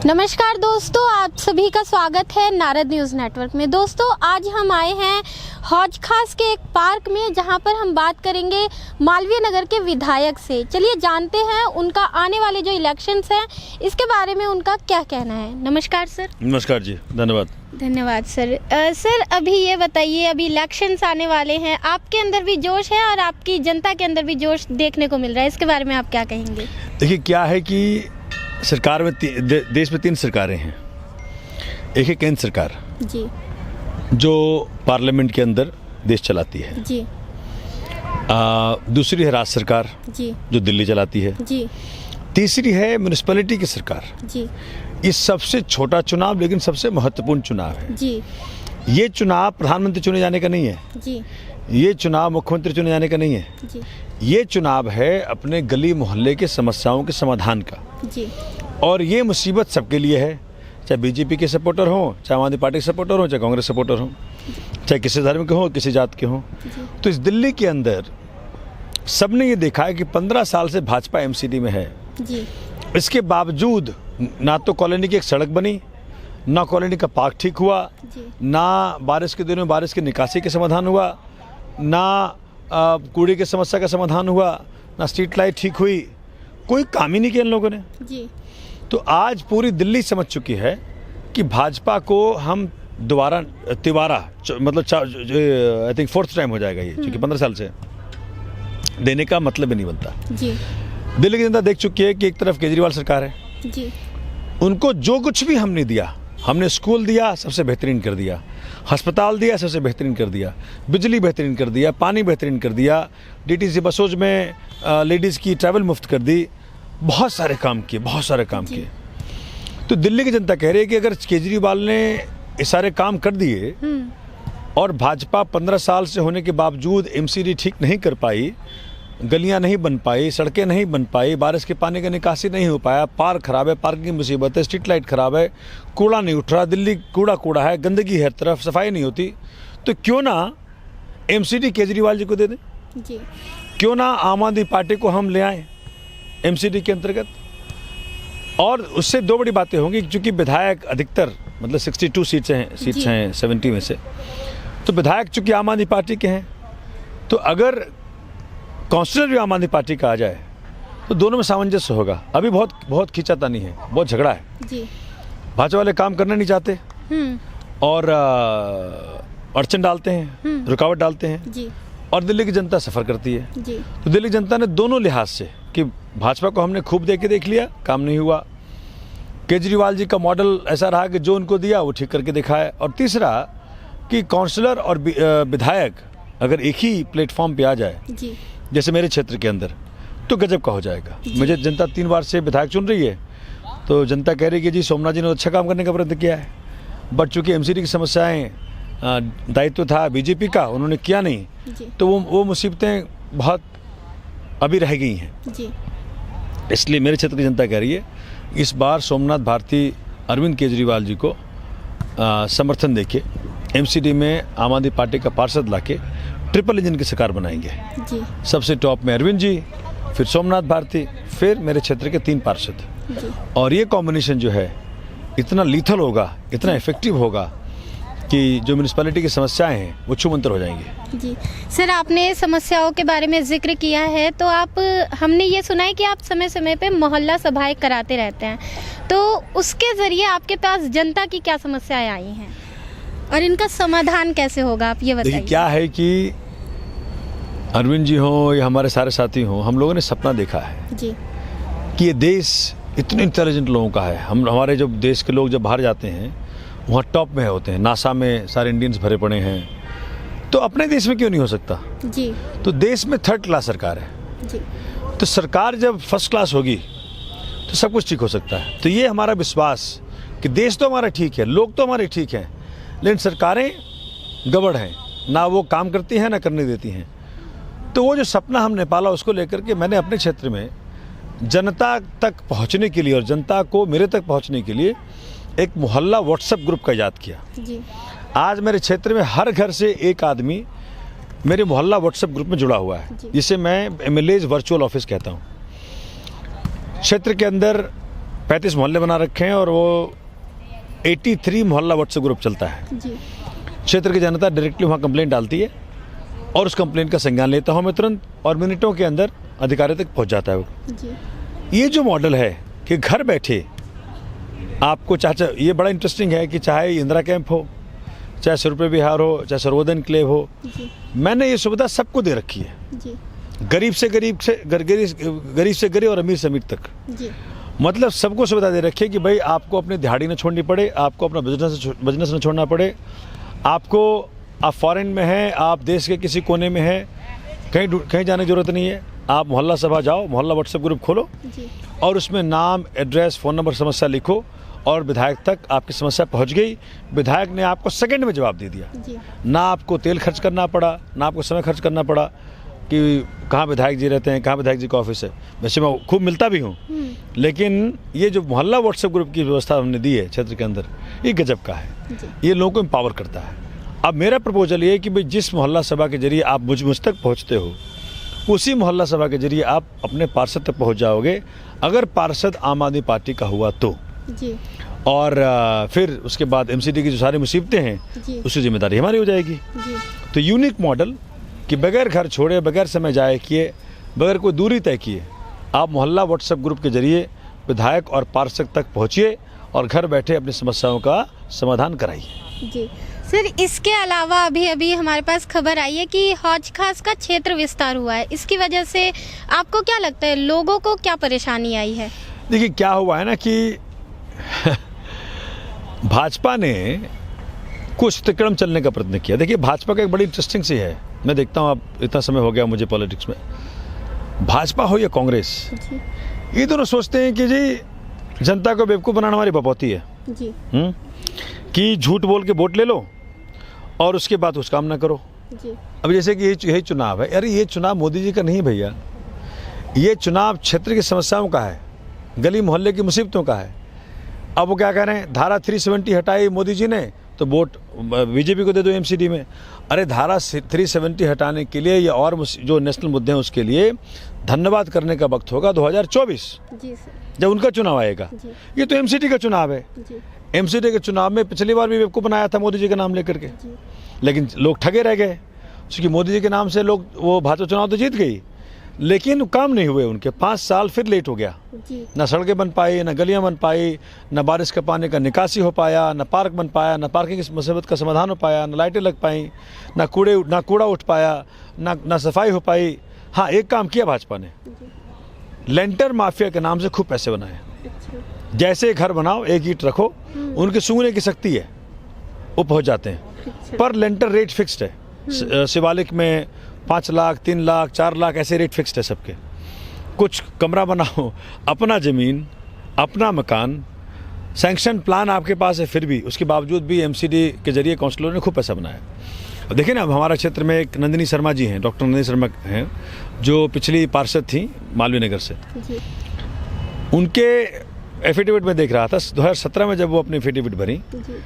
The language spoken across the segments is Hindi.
नमस्कार दोस्तों, आप सभी का स्वागत है नारद न्यूज़ नेटवर्क में। दोस्तों, आज हम आए हैं हौज खास के एक पार्क में, जहां पर हम बात करेंगे मालवीय नगर के विधायक से। चलिए जानते हैं उनका आने वाले जो इलेक्शंस हैं इसके बारे में उनका क्या कहना है। नमस्कार सर। नमस्कार जी, धन्यवाद सर। सर अभी ये बताइए, अभी इलेक्शंस आने वाले हैं, आपके अंदर भी जोश है और आपकी जनता के अंदर भी जोश देखने को मिल रहा है, इसके बारे में आप क्या कहेंगे? देखिए, क्या है कि सरकार में देश में 3 सरकारें हैं। एक है केंद्र सरकार जी, जो पार्लियामेंट के अंदर देश चलाती है जी। दूसरी है राज्य सरकार जी, जो दिल्ली चलाती है जी, तीसरी है म्युनिसिपैलिटी की सरकार जी। ये सबसे छोटा चुनाव लेकिन सबसे महत्वपूर्ण चुनाव है जी, ये चुनाव प्रधानमंत्री चुने जाने का नहीं है जी, ये चुनाव मुख्यमंत्री चुने जाने का नहीं है जी, ये चुनाव है अपने गली मोहल्ले के समस्याओं के समाधान का। जी। और ये मुसीबत सबके लिए है, चाहे बीजेपी के सपोर्टर हों, चाहे आम आदमी पार्टी के सपोर्टर हों, चाहे कांग्रेस सपोर्टर हों, चाहे किसी धर्म के हों, किसी जात के हों। तो इस दिल्ली के अंदर सबने ये देखा है कि 15 साल से भाजपा एमसीडी में है। जी, इसके बावजूद ना तो कॉलोनी की एक सड़क बनी, ना कॉलोनी का पार्क ठीक हुआ, जी, ना बारिश के दिनों में बारिश की निकासी का समाधान हुआ, ना कूड़े की समस्या का समाधान हुआ, ना स्ट्रीट लाइट ठीक हुई। कोई काम ही नहीं किया इन लोगों ने। जी। तो आज पूरी दिल्ली समझ चुकी है कि भाजपा को हम दोबारा तिबारा मतलब आई थिंक 4th टाइम हो जाएगा ये, क्योंकि 15 साल से देने का मतलब ही नहीं बनता। जी, दिल्ली की जनता देख चुकी है कि एक तरफ केजरीवाल सरकार है, जी, उनको जो कुछ भी हमने दिया, हमने स्कूल दिया सबसे बेहतरीन कर दिया, अस्पताल दिया सबसे बेहतरीन कर दिया, बिजली बेहतरीन कर दिया, पानी बेहतरीन कर दिया, डीटीसी बसों में लेडीज़ की ट्रैवल मुफ्त कर दी, बहुत सारे काम किए, बहुत सारे काम किए। तो दिल्ली की जनता कह रही है कि अगर केजरीवाल ने ये सारे काम कर दिए और भाजपा 15 साल से होने के बावजूद एमसीडी ठीक नहीं कर पाई, गलियां नहीं बन पाई, सड़कें नहीं बन पाई, बारिश के पानी का निकासी नहीं हो पाया, पार्क खराब है, पार्किंग की मुसीबत है, स्ट्रीट लाइट खराब है, कूड़ा नहीं उठ रहा, दिल्ली कूड़ा है, गंदगी हर तरफ, सफाई नहीं होती, तो क्यों ना एमसीडी केजरीवाल जी को दे दें? जी, क्यों ना आम आदमी पार्टी को हम ले आए एमसीडी के अंतर्गत? और उससे 2 बड़ी बातें होंगी, क्योंकि विधायक अधिकतर मतलब 62 सीट्स हैं 70 में से, तो विधायक चूंकि आम आदमी पार्टी के हैं, तो अगर काउंसिलर भी आम आदमी पार्टी का आ जाए तो दोनों में सामंजस्य होगा। अभी बहुत खींचातानी है, बहुत झगड़ा है। जी, भाजपा वाले काम करना नहीं चाहते और अड़चन डालते हैं, रुकावट डालते हैं, जी, और दिल्ली की जनता सफ़र करती है। जी, तो दिल्ली की जनता ने दोनों लिहाज से कि भाजपा को हमने खूब देख लिया, काम नहीं हुआ, केजरीवाल जी का मॉडल ऐसा रहा कि जो उनको दिया वो ठीक करके दिखाया, और तीसरा कि काउंसलर और विधायक अगर एक ही प्लेटफॉर्म पे आ जाए, जी, जैसे मेरे क्षेत्र के अंदर, तो गजब का हो जाएगा। मुझे जनता 3 बार से विधायक चुन रही है, तो जनता कह रही है कि जी सोमनाथ जी ने अच्छा काम करने का प्रयत्न किया है, बट चूंकि एमसीडी की समस्याएं दायित्व था बीजेपी का, उन्होंने किया नहीं, तो वो मुसीबतें बहुत अभी रह गई हैं। जी, इसलिए मेरे क्षेत्र की जनता कह रही है इस बार सोमनाथ भारती अरविंद केजरीवाल जी को समर्थन देके एमसीडी में आम आदमी पार्टी का पार्षद लाके ट्रिपल इंजन की सरकार बनाएंगे। जी, सबसे टॉप में अरविंद जी, फिर सोमनाथ भारती, फिर मेरे क्षेत्र के 3 पार्षद। जी, और ये कॉम्बिनेशन जो है इतना लीथल होगा, इतना इफेक्टिव होगा कि जो म्यूनिसिपैलिटी की समस्याएं हैं वो छूमंतर हो जाएंगी। जी। सर, आपने समस्याओं के बारे में जिक्र किया है, तो हमने ये सुना है कि आप समय समय पे मोहल्ला सभाएं कराते रहते हैं, तो उसके ज़रिए आपके पास जनता की क्या समस्याएं आई हैं और इनका समाधान कैसे होगा, आप ये बताइए। देखिए, क्या है कि अरविंद जी हों या हमारे सारे साथी हों, हम लोगों ने सपना देखा है जी, कि ये देश इतने इंटेलिजेंट लोगों का है। हमारे जब देश के लोग जब बाहर जाते हैं वहाँ टॉप में होते हैं, नासा में सारे इंडियंस भरे पड़े हैं, तो अपने देश में क्यों नहीं हो सकता? जी, तो देश में 3rd क्लास सरकार है, जी, तो सरकार जब 1st क्लास होगी तो सब कुछ ठीक हो सकता है। तो ये हमारा विश्वास कि देश तो हमारा ठीक है, लोग तो हमारे ठीक हैं, लेकिन सरकारें गड़बड़ हैं, ना वो काम करती हैं ना करने देती हैं। तो वो जो सपना हमने पाला उसको लेकर के मैंने अपने क्षेत्र में जनता तक पहुंचने के लिए और जनता को मेरे तक पहुंचने के लिए एक मोहल्ला व्हाट्सएप ग्रुप का इजाद किया। जी। आज मेरे क्षेत्र में हर घर से एक आदमी मेरे मोहल्ला व्हाट्सएप ग्रुप में जुड़ा हुआ है, जिसे मैं MLA's वर्चुअल ऑफिस कहता हूँ। क्षेत्र के अंदर 35 मोहल्ले बना रखे हैं और वो 83 मोहल्ला व्हाट्सएप ग्रुप चलता है। जी क्षेत्र की जनता डायरेक्टली वहाँ कंप्लेंट डालती है और उस कंप्लेंट का संज्ञान लेता हूँ मैं तुरंत, और मिनटों के अंदर अधिकारी तक पहुँच जाता है वो। जी ये जो मॉडल है कि घर बैठे आपको चाहे, ये बड़ा इंटरेस्टिंग है कि चाहे इंदिरा कैंप हो, चाहे सिरपुर बिहार हो, चाहे सर्वोदय एन्क्लेव हो, जी मैंने ये सुविधा सबको दे रखी है। जी गरीब से गरीब और अमीर से अमीर तक, जी मतलब सबको सुविधा दे रखी है कि भाई आपको अपनी दिहाड़ी न छोड़नी पड़े, आपको अपना बिजनेस न छोड़ना पड़े, आपको आप फॉरेन में हैं, आप देश के किसी कोने में हैं, कहीं जाने की जरूरत नहीं है। आप मोहल्ला सभा जाओ, मोहल्ला व्हाट्सएप ग्रुप खोलो जी और उसमें नाम, एड्रेस, फ़ोन नंबर, समस्या लिखो और विधायक तक आपकी समस्या पहुंच गई। विधायक ने आपको सेकंड में जवाब दे दिया। जी ना आपको तेल खर्च करना पड़ा, ना आपको समय खर्च करना पड़ा कि कहाँ विधायक जी रहते हैं, कहाँ विधायक जी का ऑफिस है। वैसे मैं खूब मिलता भी हूँ, लेकिन ये जो मोहल्ला व्हाट्सएप ग्रुप की व्यवस्था हमने दी है क्षेत्र के अंदर, ये गजब का है। जी ये लोगों को एम्पावर करता है। अब मेरा प्रपोजल ये है कि भाई जिस मोहल्ला सभा के जरिए आप मुझ तक पहुँचते हो, उसी मोहल्ला सभा के जरिए आप अपने पार्षद तक पहुँच जाओगे, अगर पार्षद आम आदमी पार्टी का हुआ तो। जी और फिर उसके बाद एमसीडी की जो सारी मुसीबतें हैं जी उसकी जिम्मेदारी हमारी हो जाएगी। जी तो यूनिक मॉडल कि बगैर घर छोड़े, बगैर समय जाए किए, बगैर कोई दूरी तय किए, आप मोहल्ला व्हाट्सएप ग्रुप के जरिए विधायक और पार्षद तक पहुँचिए और घर बैठे अपनी समस्याओं का समाधान कराइए। जी सर, इसके अलावा अभी हमारे पास खबर आई है कि हौज खास का क्षेत्र विस्तार हुआ है, इसकी वजह से आपको क्या लगता है लोगों को क्या परेशानी आई है? देखिए क्या हुआ है ना कि भाजपा ने कुछ अतिक्रम चलने का प्रयत्न किया। देखिए भाजपा का एक बड़ी इंटरेस्टिंग सी है, मैं देखता हूँ, अब इतना समय हो गया मुझे पॉलिटिक्स में, भाजपा हो या कांग्रेस, जी ये दोनों सोचते हैं कि जी जनता को बेवकूफ़ बनाना हमारी बपौती है। जी कि झूठ बोल के वोट ले लो और उसके बाद उस काम ना करो। जी अब जैसे कि यही चुनाव है, अरे ये चुनाव मोदी जी का नहीं भैया, ये चुनाव क्षेत्र की समस्याओं का है, गली मोहल्ले की मुसीबतों का है। अब वो क्या कह रहे हैं, धारा 370 हटाई मोदी जी ने तो वोट बीजेपी को दे दो एमसीडी में। अरे धारा 370 हटाने के लिए या और जो नेशनल मुद्दे हैं उसके लिए धन्यवाद करने का वक्त होगा 2024, जी सर, जब उनका चुनाव आएगा। जी ये तो एमसीडी का चुनाव है। जी एमसीडी के चुनाव में पिछली बार भी बेवकूफ़ बनाया था मोदी जी का नाम लेकर के, जी लेकिन लोग ठगे रह गए, क्योंकि मोदी जी के नाम से लोग, वो भाजपा चुनाव तो जीत गई लेकिन काम नहीं हुए उनके। 5 साल फिर लेट हो गया, जी ना सड़कें बन पाई, ना गलियां बन पाई, ना बारिश का पानी का निकासी हो पाया, ना पार्क बन पाया, ना पार्किंग की मुसीबत का समाधान हो पाया, ना लाइटें लग पाई, ना कूड़ा उठ पाया, ना सफाई हो पाई। हाँ, एक काम किया भाजपा ने, लेंटर माफिया के नाम से खूब पैसे बनाए। अच्छा, जैसे घर बनाओ, एक ईंट रखो, उनकी सूंघने की शक्ति है, वो पहुंच जाते हैं। पर लेंटर रेट फिक्स्ड है। शिवालिक में 5 लाख, 3 लाख, 4 लाख ऐसे रेट फिक्स्ड है सबके। कुछ कमरा बनाओ, अपना ज़मीन, अपना मकान, सैंक्शन प्लान आपके पास है, फिर भी उसके बावजूद भी एमसीडी के जरिए काउंसलरों ने खूब पैसा बनाया। अब देखिए ना, अब हमारा क्षेत्र में एक नंदिनी शर्मा जी हैं, डॉक्टर नंदिनी शर्मा हैं, जो पिछली पार्षद थी मालवीय नगर से। जी उनके एफिडेविट में देख रहा था 2017 में जब वो अपनी एफिडेविट भरी, जी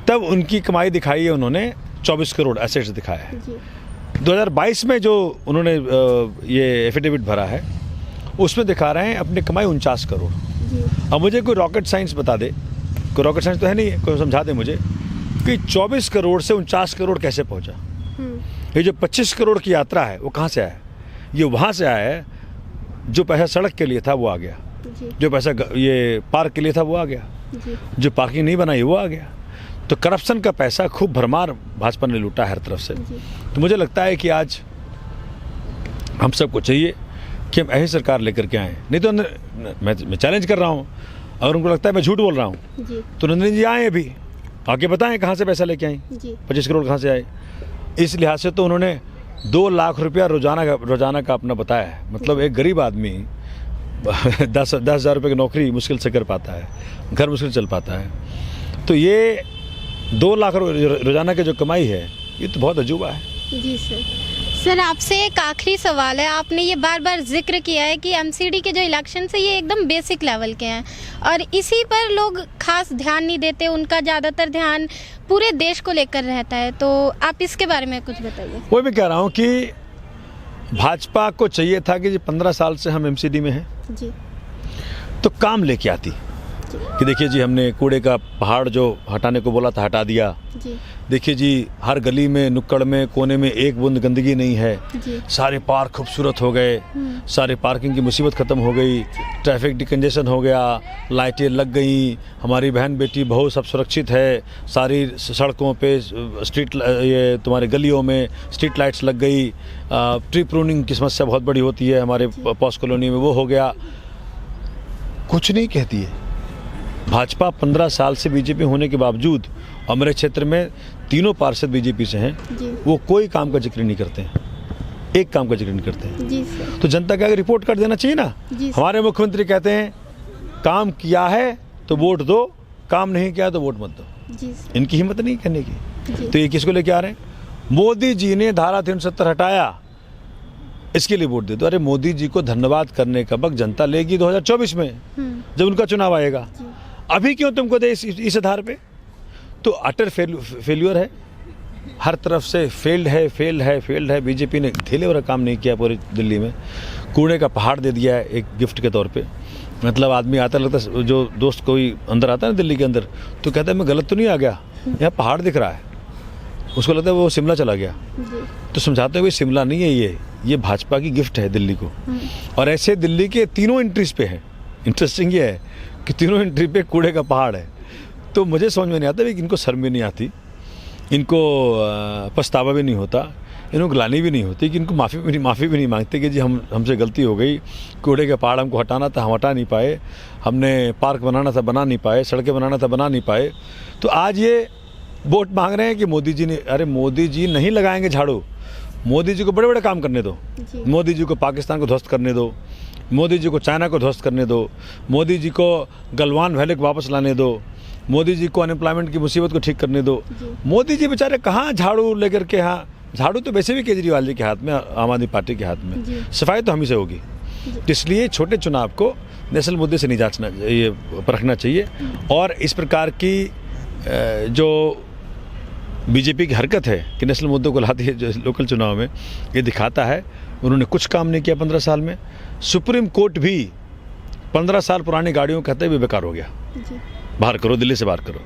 तब उनकी कमाई दिखाई है उन्होंने 24 करोड़ एसेट्स दिखाया है। जी 2022 में जो उन्होंने ये एफिडेविट भरा है उसमें दिखा रहे हैं अपनी कमाई 49 करोड़। जी अब मुझे कोई रॉकेट साइंस बता दे, कोई रॉकेट साइंस तो है नहीं, कोई समझा दे मुझे कि 24 करोड़ से 49 करोड़ कैसे पहुंचा। ये जो 25 करोड़ की यात्रा है वो कहाँ से आया है? ये वहाँ से आया है, जो पैसा सड़क के लिए था वो आ गया, जी जो पैसा ये पार्क के लिए था वो आ गया, जी जो पार्किंग नहीं बनाई वो आ गया। तो करप्शन का पैसा खूब भरमार भाजपा ने लूटा हर तरफ से। जी तो मुझे लगता है कि आज हम सबको चाहिए कि हम ऐसी सरकार लेकर के आएँ। नहीं तो मैं चैलेंज कर रहा हूँ, अगर उनको लगता है मैं झूठ बोल रहा हूँ जी तो नंदिनी जी आए अभी, आके बताएं कहाँ से पैसा लेके आई, जी 25 करोड़ कहाँ से आए। इस लिहाज से तो उन्होंने 2 लाख रुपया रोजाना का अपना बताया है। मतलब एक गरीब आदमी 10,000 रुपये की नौकरी मुश्किल से कर पाता है, घर मुश्किल चल पाता है। तो ये 2 लाख रोजाना की जो कमाई है ये तो बहुत अजूबा है। जी सर, आपसे एक आखिरी सवाल है। आपने ये बार बार जिक्र किया है कि एमसीडी के जो इलेक्शन है ये एकदम बेसिक लेवल के हैं और इसी पर लोग खास ध्यान नहीं देते, उनका ज़्यादातर ध्यान पूरे देश को लेकर रहता है, तो आप इसके बारे में कुछ बताइए। वही मैं कह रहा हूँ कि भाजपा को चाहिए था कि 15 साल से हम एमसीडी में हैं जी तो काम लेके आती, कि देखिए जी, हमने कूड़े का पहाड़ जो हटाने को बोला था हटा दिया। जी देखिए जी, हर गली में, नुक्कड़ में, कोने में एक बूंद गंदगी नहीं है। जी सारे पार्क खूबसूरत हो गए, सारे पार्किंग की मुसीबत ख़त्म हो गई, ट्रैफिक डिकंजेशन हो गया, लाइटें लग गई, हमारी बहन बेटी बहुत सब सुरक्षित है, सारी सड़कों पे स्ट्रीट ये तुम्हारे गलियों में स्ट्रीट लाइट्स लग गई, ट्री प्रूनिंग की समस्या बहुत बड़ी होती है हमारे पॉस कॉलोनी में, वो हो गया। कुछ नहीं कहती है भाजपा। 15 साल से बीजेपी होने के बावजूद और मेरे क्षेत्र में तीनों पार्षद बीजेपी से हैं, जी वो कोई काम का जिक्र नहीं करते हैं, एक काम का जिक्र नहीं करते हैं। जी सर। तो जनता के आगे रिपोर्ट कर देना चाहिए ना। जी सर। हमारे मुख्यमंत्री कहते हैं काम किया है तो वोट दो, काम नहीं किया तो वोट मत दो। जी सर। इनकी हिम्मत नहीं कहने की। जी। तो ये किसको लेके आ रहे हैं? मोदी जी ने धारा 370 हटाया, इसके लिए वोट दे दो। अरे मोदी जी को धन्यवाद करने का वक्त जनता लेगी 2024 में, जब उनका चुनाव आएगा। जी। अभी क्यों तुमको दे इस आधार पे? तो अटर फेल्यूर है, हर तरफ से फेल्ड है। बीजेपी ने धेले वाला काम नहीं किया पूरी दिल्ली में। कूड़े का पहाड़ दे दिया है एक गिफ्ट के तौर पे। मतलब आदमी आता, लगता है जो दोस्त कोई अंदर आता है ना दिल्ली के अंदर, तो कहता है मैं गलत तो नहीं आ गया, यहाँ पहाड़ दिख रहा है, उसको लगता है वो शिमला चला गया। जी। तो समझाते हुए शिमला नहीं है, ये भाजपा की गिफ्ट है दिल्ली को। और ऐसे दिल्ली के तीनों एंट्रीज पे है। इंटरेस्टिंग ये है कि तीनों एंट्री पे कूड़े का पहाड़ है। तो मुझे समझ में नहीं आता कि इनको शर्म भी नहीं आती, इनको पछतावा भी नहीं होता, इनको ग्लानि भी नहीं होती कि इनको माफ़ी भी नहीं मांगते कि जी हमसे गलती हो गई, कूड़े के पहाड़ हमको हटाना था, हम हटा नहीं पाए, हमने पार्क बनाना था, बना नहीं पाए, सड़कें बनाना था, बना नहीं पाए। तो आज ये वोट मांग रहे हैं कि मोदी जी ने, अरे मोदी जी नहीं लगाएंगे झाड़ू, मोदी जी को बड़े बड़े काम करने दो। मोदी जी को पाकिस्तान को ध्वस्त करने दो, मोदी जी को चाइना को ध्वस्त करने दो, मोदी जी को गलवान वैली को वापस लाने दो, मोदी जी को अनएम्प्लॉयमेंट की मुसीबत को ठीक करने दो। मोदी जी बेचारे कहाँ झाड़ू लेकर के, यहाँ झाड़ू तो वैसे भी केजरीवाल जी के हाथ में, आम आदमी पार्टी के हाथ में, सफाई तो हम ही से होगी। तो इसलिए छोटे चुनाव को नेशनल मुद्दे से नहीं जांचना, ये परखना चाहिए। और इस प्रकार की जो बीजेपी की हरकत है कि नेशनल मुद्दों को लाती है जो लोकल चुनाव में, ये दिखाता है उन्होंने कुछ काम नहीं किया 15 साल में। सुप्रीम कोर्ट भी 15 साल पुरानी गाड़ियों कहते हुए बेकार हो गया, बाहर करो, दिल्ली से बाहर करो।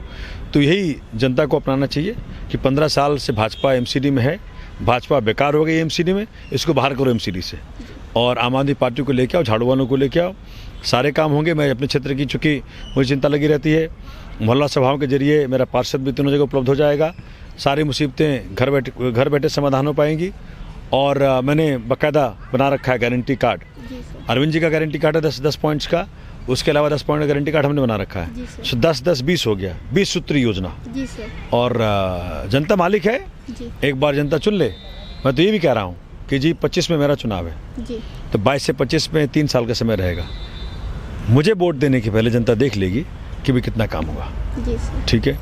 तो यही जनता को अपनाना चाहिए कि 15 साल से भाजपा एमसीडी में है, भाजपा बेकार हो गई एमसीडी में, इसको बाहर करो एमसीडी से। और आम आदमी पार्टी को लेके आओ, झाड़ू वालों को लेके आओ, सारे काम होंगे। मैं अपने क्षेत्र की, चूँकि मुझे चिंता लगी रहती है, मोहल्ला सभाओं के जरिए मेरा पार्षद भी तीनों जगह उपलब्ध हो जाएगा, सारी मुसीबतें घर बैठे समाधान हो पाएंगी। और मैंने बाकायदा बना रखा है गारंटी कार्ड, अरविंद जी का गारंटी कार्ड है 10 पॉइंट्स का, उसके अलावा 10 पॉइंट का गारंटी कार्ड हमने बना रखा है। 10-10-20 हो गया, 20 सूत्री योजना। जी सर। और जनता मालिक है, एक बार जनता चुन ले। मैं तो ये भी कह रहा हूँ कि जी 25 में मेरा चुनाव है, तो 22 से 25 में 3 साल का समय रहेगा। मुझे वोट देने के पहले जनता देख लेगी कि भी कितना काम हुआ। ठीक है,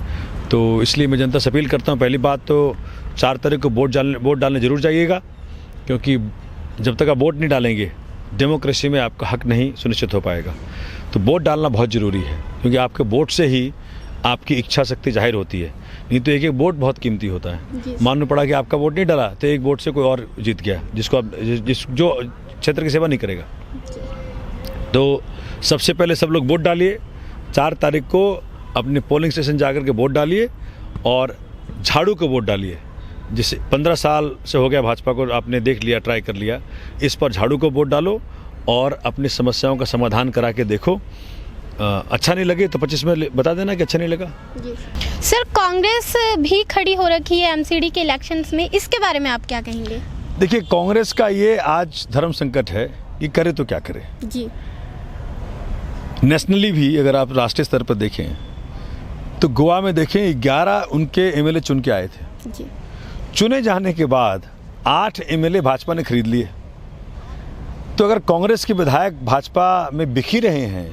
तो इसलिए मैं जनता से अपील करता हूँ, पहली बात तो 4 तारीख को वोट डालने जरूर जाइएगा, क्योंकि जब तक आप वोट नहीं डालेंगे डेमोक्रेसी में आपका हक नहीं सुनिश्चित हो पाएगा। तो वोट डालना बहुत ज़रूरी है, क्योंकि आपके वोट से ही आपकी इच्छा शक्ति जाहिर होती है। नहीं तो एक एक वोट बहुत कीमती होता है। मालूम पड़ा कि आपका वोट नहीं डाला तो एक वोट से कोई और जीत गया, जिसको आप जो क्षेत्र की सेवा नहीं करेगा। तो सबसे पहले सब लोग वोट डालिए, 4 तारीख को अपने पोलिंग स्टेशन जाकर के वोट डालिए और झाड़ू को वोट डालिए। जिसे 15 साल से हो गया भाजपा को, आपने देख लिया, ट्राई कर लिया, इस पर झाड़ू को वोट डालो और अपनी समस्याओं का समाधान करा के देखो। अच्छा नहीं लगे तो 25 में बता देना कि अच्छा नहीं लगा। सर, कांग्रेस भी खड़ी हो रखी है एमसीडी के इलेक्शंस में, इसके बारे में आप क्या कहेंगे? देखिए, कांग्रेस का ये आज धर्म संकट है कि करे तो क्या करे। जी। नेशनली भी अगर आप राष्ट्रीय स्तर पर देखें तो गोवा में देखें 11 उनके एमएलए चुन के आए थे। जी। चुने जाने के बाद 8 एमएलए भाजपा ने खरीद लिए। तो अगर कांग्रेस के विधायक भाजपा में बिखी रहे हैं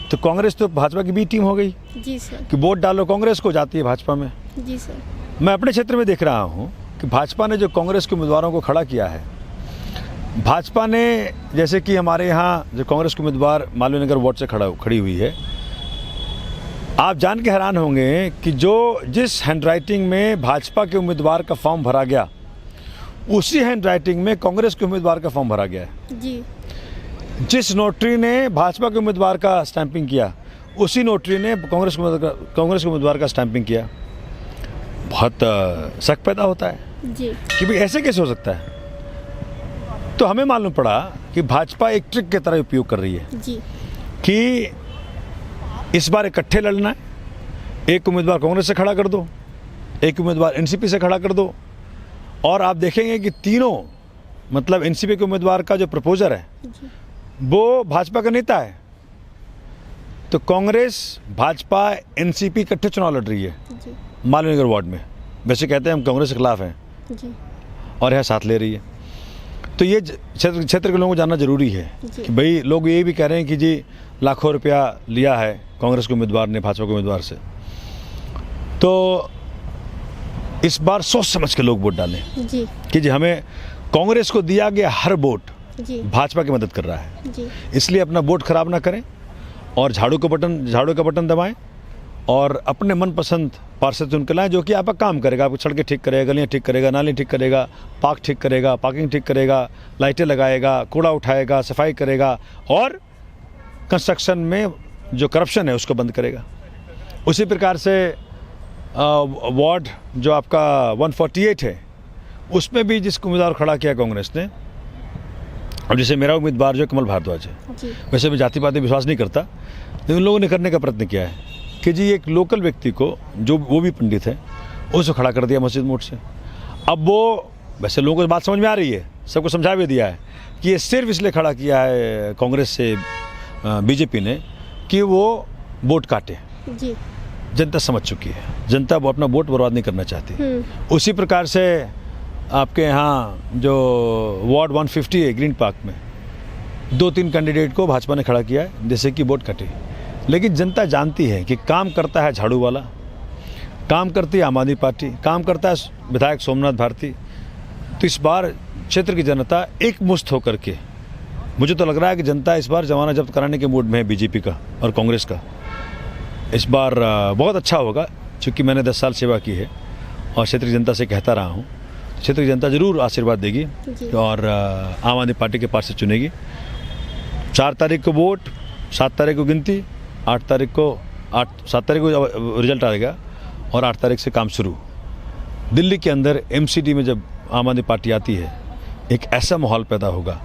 तो कांग्रेस तो भाजपा की बी टीम हो गई। जी सर। कि वोट डालो कांग्रेस को, जाती है भाजपा में। जी सर। मैं अपने क्षेत्र में देख रहा हूं कि भाजपा ने जो कांग्रेस के उम्मीदवारों को खड़ा किया है, भाजपा ने, जैसे कि हमारे यहाँ जो कांग्रेस के उम्मीदवार मालवीय नगर वार्ड से खड़ी हुई है, आप जान के हैरान होंगे कि जिस हैंडराइटिंग में भाजपा के उम्मीदवार का फॉर्म भरा गया, उसी हैंडराइटिंग में कांग्रेस के उम्मीदवार का फॉर्म भरा गया है। जी। जिस नोटरी ने भाजपा के उम्मीदवार का स्टैंपिंग किया, उसी नोटरी ने कांग्रेस के उम्मीदवार का स्टैंपिंग किया। बहुत शक पैदा होता है जी कि भाई ऐसे कैसे हो सकता है। तो हमें मालूम पड़ा कि भाजपा एक ट्रिक की तरह उपयोग कर रही है जी कि इस बार इकट्ठे लड़ना है, एक उम्मीदवार कांग्रेस से खड़ा कर दो, एक उम्मीदवार एनसीपी से खड़ा कर दो, और आप देखेंगे कि तीनों मतलब एनसीपी के उम्मीदवार का जो प्रपोजर है जी वो भाजपा का नेता है। तो कांग्रेस भाजपा एनसीपी इकट्ठे चुनाव लड़ रही है जी मालवीय नगर वार्ड में। वैसे कहते हैं हम कांग्रेस के खिलाफ हैं जी और यह साथ ले रही है। तो ये क्षेत्र के लोगों को जानना जरूरी है जी। कि भाई लोग ये भी कह रहे हैं कि जी लाखों रुपया लिया है कांग्रेस के उम्मीदवार ने भाजपा के उम्मीदवार से। तो इस बार सोच समझ के लोग वोट डालें जी कि जी हमें कांग्रेस को दिया गया हर वोट जी भाजपा की मदद कर रहा है, जी इसलिए अपना वोट खराब ना करें और झाड़ू का बटन दबाएं और अपने मनपसंद पार्षद चुन के लाएं जो कि आपका काम करेगा, आपकी सड़कें ठीक करेगा, गलियां ठीक करेगा, नाली ठीक करेगा, पार्क ठीक करेगा, पार्किंग ठीक करेगा, लाइटें लगाएगा, कूड़ा उठाएगा, सफाई करेगा और कंस्ट्रक्शन में जो करप्शन है उसको बंद करेगा। उसी प्रकार से वार्ड जो आपका 148 है उसमें भी जिस उम्मीदवार खड़ा किया कांग्रेस ने, और जैसे मेरा उम्मीदवार जो कमल भारद्वाज है, जी वैसे मैं जाति पाति विश्वास नहीं करता, लेकिन उन लोगों ने करने का प्रयत्न किया है कि जी एक लोकल व्यक्ति को जो वो भी पंडित है उसको खड़ा कर दिया मस्जिद मोड़ से। अब वो वैसे लोगों को बात समझ में आ रही है, सबको समझा भी दिया है कि ये सिर्फ इसलिए खड़ा किया है कांग्रेस से बीजेपी ने कि वो वोट काटे। जी जनता समझ चुकी है, जनता वो अपना वोट बर्बाद नहीं करना चाहती। उसी प्रकार से आपके यहाँ जो वार्ड 150 है ग्रीन पार्क में 2-3 कैंडिडेट को भाजपा ने खड़ा किया है जैसे कि वोट कटे, लेकिन जनता जानती है कि काम करता है झाड़ू वाला, काम करती है आम आदमी पार्टी, काम करता है विधायक सोमनाथ भारती। तो इस बार क्षेत्र की जनता एक मुश्त होकर के, मुझे तो लग रहा है कि जनता इस बार जमाना जब्त कराने के मूड में है बीजेपी का और कांग्रेस का। इस बार बहुत अच्छा होगा, क्योंकि मैंने 10 साल सेवा की है और क्षेत्र की जनता से कहता रहा हूँ, क्षेत्र की जनता जरूर आशीर्वाद देगी और आम आदमी पार्टी के पार्षद चुनेगी। 4 तारीख को वोट, 7 तारीख को गिनती, 7 तारीख को रिजल्ट आएगा और 8 तारीख से काम शुरू। दिल्ली के अंदर MCD में जब आम आदमी पार्टी आती है, एक ऐसा माहौल पैदा होगा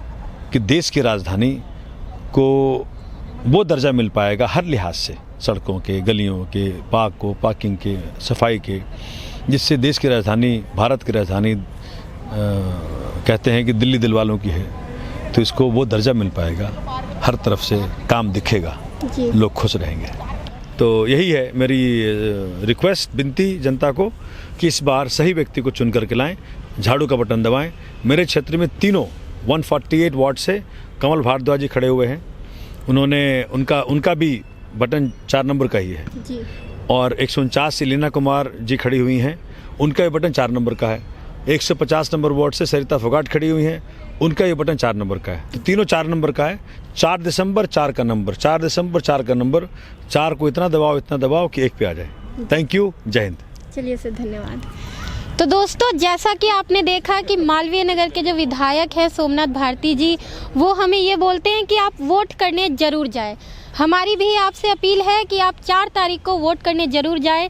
कि देश की राजधानी को वो दर्जा मिल पाएगा हर लिहाज से, सड़कों के, गलियों के, पार्क को, पार्किंग के, सफाई के, जिससे देश की राजधानी, भारत की राजधानी कहते हैं कि दिल्ली दिल वालों की है, तो इसको वो दर्जा मिल पाएगा, हर तरफ से काम दिखेगा, लोग खुश रहेंगे। तो यही है मेरी रिक्वेस्ट, विनती जनता को कि इस बार सही व्यक्ति को चुन करके लाएं, झाड़ू का बटन दबाएं। मेरे क्षेत्र में तीनों 148 वार्ड से कमल भारद्वाज जी खड़े हुए हैं, उन्होंने उनका भी बटन 4 नंबर का ही है जी। और 149 से लीना कुमार जी खड़ी हुई हैं, उनका भी बटन 4 नंबर का है। 150 नंबर वार्ड से सरिता फोगाट खड़ी हुई हैं, उनका ये बटन 4 नंबर का है। तो तीनों 4 नंबर का है। 4 दिसंबर 4 का नंबर, 4 दिसंबर 4 का नंबर, 4 को इतना दबाओ कि 1 पे आ जाए। थैंक यू, जय हिंद। चलिए सर, धन्यवाद। तो दोस्तों, जैसा कि आपने देखा कि मालवीय नगर के जो विधायक हैं सोमनाथ भारती जी, वो हमें ये बोलते हैं कि आप वोट करने ज़रूर जाएं। हमारी भी आपसे अपील है कि आप 4 तारीख को वोट करने ज़रूर जाएं